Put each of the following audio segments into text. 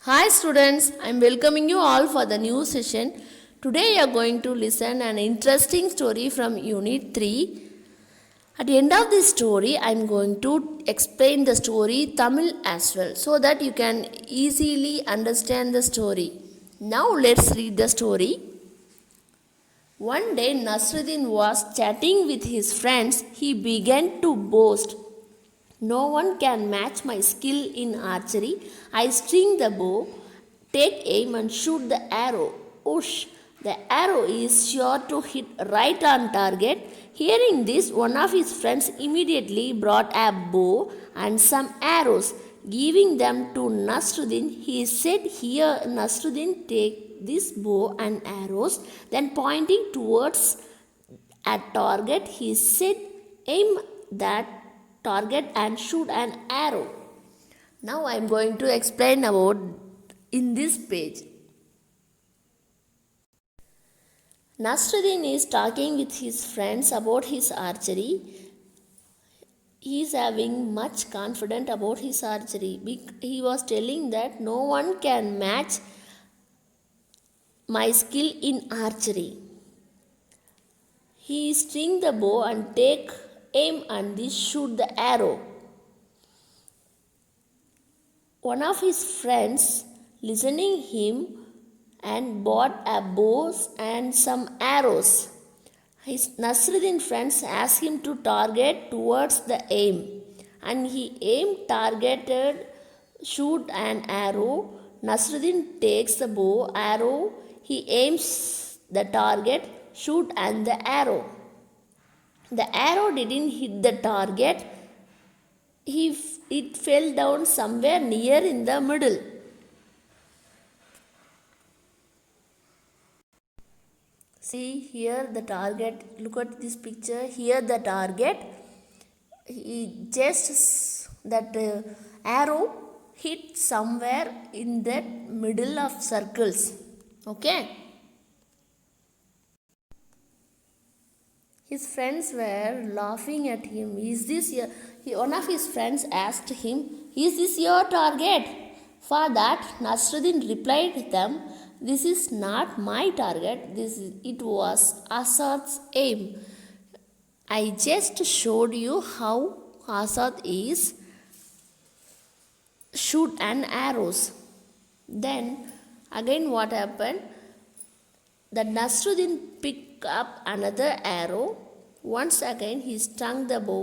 Hi students, I am welcoming you all for the new session. Today you are going to listen an interesting story from Unit 3. At the end of this story, I am going to explain the story Tamil as well so that you can easily understand the story. Now let's read the story. One day Nasruddin was chatting with his friends. He began to boast. No one can match my skill in archery. I string the bow, take aim, and shoot the arrow. Whoosh! The arrow is sure to hit right on target. Hearing this, one of his friends immediately brought a bow and some arrows. Giving them to Nasruddin, he said, "Here, Nasruddin, take this bow and arrows." Then, pointing towards a target, he said, "Aim that target and shoot an arrow." Now I am going to explain about in this page. Nasruddin is talking with his friends about his archery. He is having much confidence about his archery. He was telling that no one can match my skill in archery. He string the bow and take aim and this shoot the arrow. One of his friends listening him and bought a bow and some arrows. His Nasruddin friends asked him to target towards the aim, and he aimed, targeted, shoot an arrow. Nasruddin takes the bow, arrow, he aims the target, shoot and the arrow. The arrow didn't hit the target. It fell down somewhere near in the middle. See here the target. Look at this picture. Here the target. That arrow hit somewhere in that middle of circles. Okay. His friends were laughing at him. One of his friends asked him, "Is this your target?" For that, Nasruddin replied them, "This is not my target. It was Asad's aim. I just showed you how Asad is shoot an arrows." Then again what happened? The Nasruddin picked up another arrow. Once again he strung the bow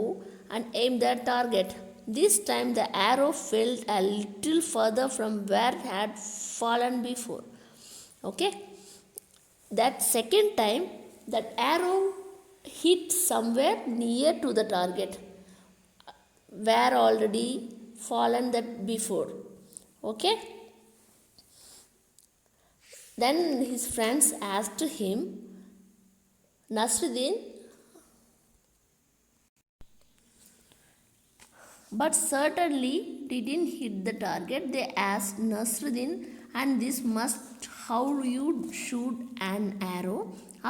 and aimed the target. This time the arrow fell a little further from where it had fallen before. Okay. That second time that arrow hit somewhere near to the target where already fallen that before. Okay. Then his friends asked him, "Nasruddin, but certainly didn't hit the target." They asked Nasruddin, "And this must how you shoot an arrow?"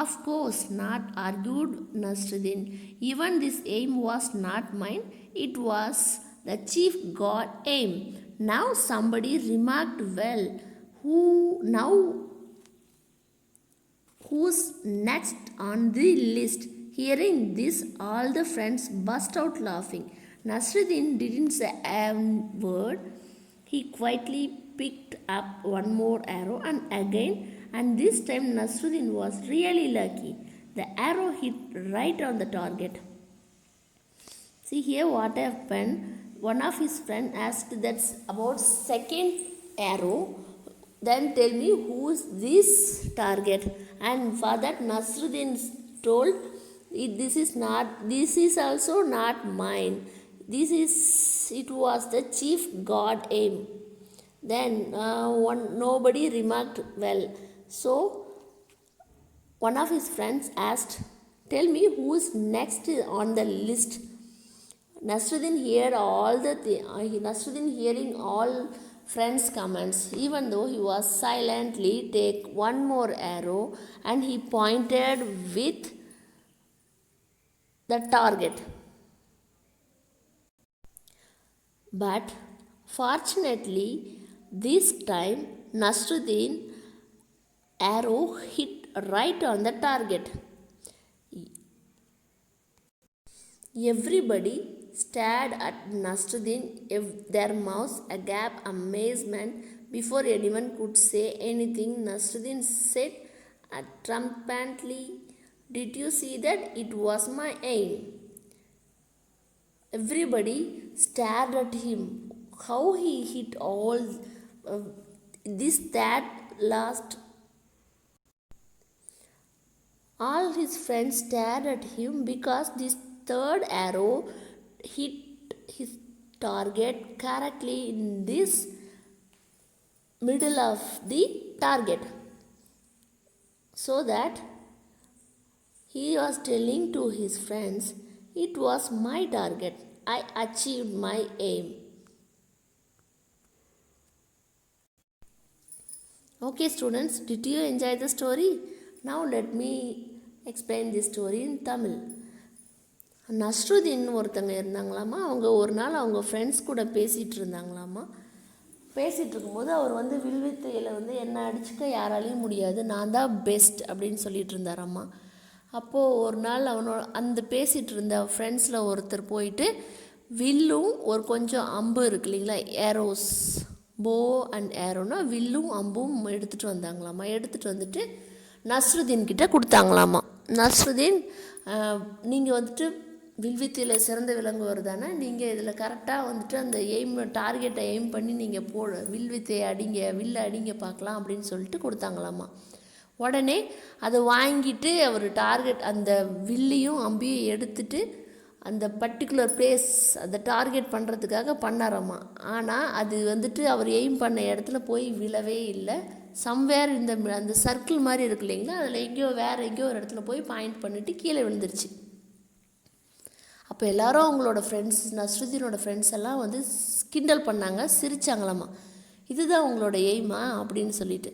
"Of course not," argued Nasruddin. "Even this aim was not mine. It was the chief god aim." Now somebody remarked, "Well, who's next on the list?" Hearing this, all the friends burst out laughing. Nasruddin didn't say a word. He quietly picked up one more arrow and again, and this time Nasruddin was really lucky. The arrow hit right on the target. See here what happened. One of his friends asked that's about second arrow. Then tell me who's this target. And for that Nasruddin told, this is also not mine. It was the chief god aim. Then nobody remarked well. So one of his friends asked, "Tell me who's next on the list." Nasruddin hearing all friends' comments, even though he was silently take one more arrow and he pointed with the target. But fortunately, This time, Nasruddin arrow hit right on the target. Everybody stared at Nasruddin, their mouths agape amazement. Before anyone could say anything, Nasruddin said triumphantly, "Did you see that? It was my aim." Everybody stared at him. How he hit all this, that, last. All his friends stared at him because this third arrow hit his target correctly in this middle of the target. So that he was telling to his friends, "It was my target. I achieved my aim." Okay students, did you enjoy the story? Now let me explain this story in Tamil. Nasruddin ஒருத்தங்க இருந்தாங்களாமா. அவங்க ஒரு நாள் அவங்க friends கூட பேசிகிட்டு இருந்தாங்களாமா. பேசிகிட்டு இருக்கும்போது அவர் வந்து வில்வித்தையில் வந்து என்னை அடிச்சுக்க யாராலையும் முடியாது, நான் தான் பெஸ்ட் அப்படின்னு சொல்லிட்டு இருந்தாராம்மா. அப்போது ஒரு நாள் அந்த பேசிகிட்டு இருந்த ஃப்ரெண்ட்ஸில் ஒருத்தர் போயிட்டு வில்லும் ஒரு கொஞ்சம் அம்பு இருக்கு இல்லைங்களா, ஏரோஸ், போ அண்ட் ஏரோனா வில்லும் அம்பும் எடுத்துகிட்டு வந்தாங்களாம்மா. எடுத்துகிட்டு வந்துட்டு நஸ்ருதீன் கிட்டே கொடுத்தாங்களாம்மா. நஸ்ருதீன், நீங்கள் வந்துட்டு வில்வித்தையில் சிறந்த விளங்குவர் தானே, நீங்கள் இதில் கரெக்டாக வந்துட்டு அந்த டார்கெட்டை எய்ம் பண்ணி நீங்கள் வில்வித்தையை அடிங்க, வில்லை அடிங்க பார்க்கலாம் அப்படின்னு சொல்லிட்டு கொடுத்தாங்களாம்மா. உடனே அதை வாங்கிட்டு அவர் அந்த வில்லையும் அம்பியும் எடுத்துட்டு அந்த பர்டிகுலர் பிளேஸ் அந்த டார்கெட் பண்ணுறதுக்காக பண்ணாராம்மா. ஆனால் அது வந்துட்டு அவர் எய்ம் பண்ண இடத்துல போய் விழவே இல்லை. சம்வேர் அந்த சர்க்கிள் மாதிரி இருக்கு இல்லைங்களா, அதில் எங்கேயோ ஒரு இடத்துல போய் பாயிண்ட் பண்ணிவிட்டு கீழே விழுந்துருச்சு. அப்போ எல்லாரும் அவங்களோட ஃப்ரெண்ட்ஸ், நஸ்ருதீனோட ஃப்ரெண்ட்ஸ் எல்லாம் வந்து கிண்டல் பண்ணாங்க, சிரித்தாங்களாம்மா. இதுதான் உங்களோட எய்மா அப்படின்னு சொல்லிட்டு.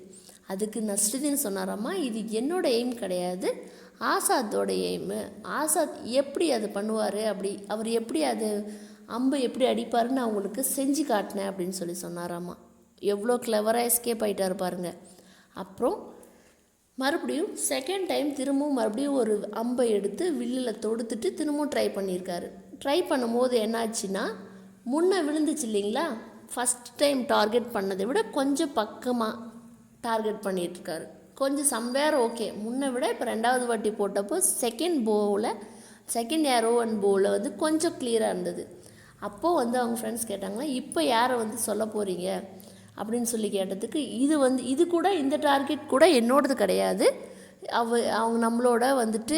அதுக்கு நஸ்ருதீன் சொன்னாராம்மா, இது என்னோட எய்ம் கிடையாது, ஆசாத்தோட எய்மு. ஆசாத் எப்படி அது பண்ணுவார், அவர் எப்படி அது அம்பு எப்படி அடிப்பாருன்னு நான் உங்களுக்கு செஞ்சு காட்டினேன் அப்படின்னு சொன்னாராம்மா. எவ்வளோ கிளவராக எஸ்கேப் ஆகிட்டார் பாருங்கள். அப்புறம் மறுபடியும் செகண்ட் டைம் திரும்பவும் மறுபடியும் ஒரு அம்பை எடுத்து வில்லில் தொடுத்துட்டு திரும்பவும் ட்ரை பண்ணியிருக்காரு. ட்ரை பண்ணும்போது என்னாச்சுன்னா, முன்னே விழுந்துச்சு இல்லைங்களா, ஃபஸ்ட் டைம் டார்கெட் பண்ணதை விட கொஞ்சம் பக்கமாக டார்கெட் பண்ணிகிட்ருக்காரு. கொஞ்சம் சம்வேர் ஓகே, முன்னை விட இப்போ ரெண்டாவது வாட்டி போட்டப்போ செகண்ட் ஏரோ அண்ட் போவில் வந்து கொஞ்சம் கிளியராக இருந்தது. அப்போது வந்து அவங்க ஃப்ரெண்ட்ஸ் கேட்டாங்களா, இப்போ யாரை வந்து சொல்ல போகிறீங்க அப்படின்னு சொல்லி கேட்டதுக்கு, இது கூட இந்த டார்கெட் கூட என்னோடது கிடையாது, அவங்க நம்மளோட வந்துட்டு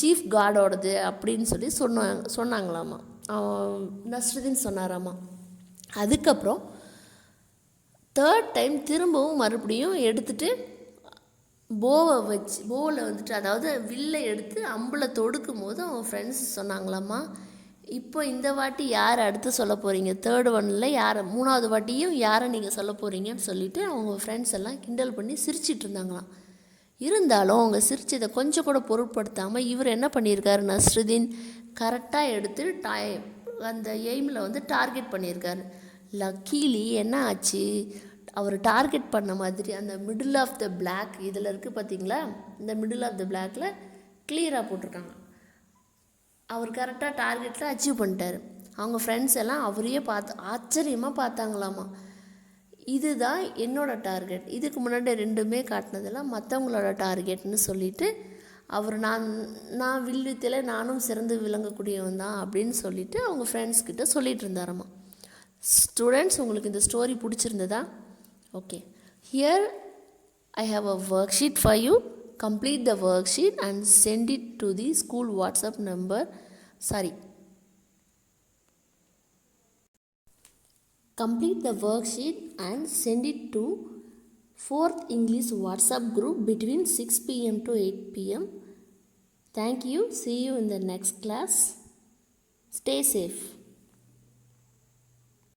சீஃப் கார்டோடது அப்படின்னு சொல்லி சொன்னாங்களாமா. நஸ்ருதீன் சொன்னாராம்மா. அதுக்கப்புறம் தேர்ட் டைம் திரும்பவும் மறுபடியும் எடுத்துகிட்டு போவில் வந்துட்டு அதாவது வில்லை எடுத்து அம்பில் தொடுக்கும் போது அவங்க ஃப்ரெண்ட்ஸ் சொன்னாங்களாம்மா, இப்போ இந்த வாட்டி யார் அடுத்து சொல்ல போகிறீங்க, தேர்ட் ஒன்னில் யாரை, மூணாவது வாட்டியும் யாரை நீங்கள் சொல்ல போகிறீங்கன்னு சொல்லிவிட்டு அவங்க ஃப்ரெண்ட்ஸ் எல்லாம் கிண்டல் பண்ணி சிரிச்சிட்டு இருந்தாங்களாம். இருந்தாலும் அவங்க சிரிச்சதை கொஞ்சம் கூட பொருட்படுத்தாமல் இவர் என்ன பண்ணியிருக்காரு, நஸ்ருதீன் கரெக்டாக எடுத்து அந்த எய்மில் வந்து டார்கெட் பண்ணியிருக்காரு. லக்கீலி என்ன ஆச்சு, அவர் டார்கெட் பண்ண மாதிரி அந்த மிடில் ஆஃப் த பிளாக் இதில் இருக்குது பார்த்தீங்களா, இந்த மிடில் ஆஃப் த பிளாக்கில் கிளியராக போட்டிருக்காங்க. அவர் கரெக்டாக டார்கெட்டில் அச்சீவ் பண்ணிட்டார். அவங்க ஃப்ரெண்ட்ஸ் எல்லாம் அவரையே ஆச்சரியமாக பார்த்தாங்களாமா. இதுதான் என்னோடய டார்கெட், இதுக்கு முன்னாடி ரெண்டுமே காட்டினதெல்லாம் மற்றவங்களோட டார்கெட்னு சொல்லிவிட்டு அவர் நான் வில்வித்தையில் நானும் சிறந்து விளங்கக்கூடியவன் தான் அப்படின்னு சொல்லிவிட்டு அவங்க ஃப்ரெண்ட்ஸ்கிட்ட சொல்லிகிட்டு இருந்தாராம்மா. ஸ்டூடெண்ட்ஸ், உங்களுக்கு இந்த ஸ்டோரி பிடிச்சிருந்ததா? Okay, here I have a worksheet for you. Complete the worksheet and send it to the school WhatsApp number. Complete the worksheet and send it to 4th English WhatsApp group between 6 p.m. to 8 p.m. Thank you. See you in the next class. Stay safe.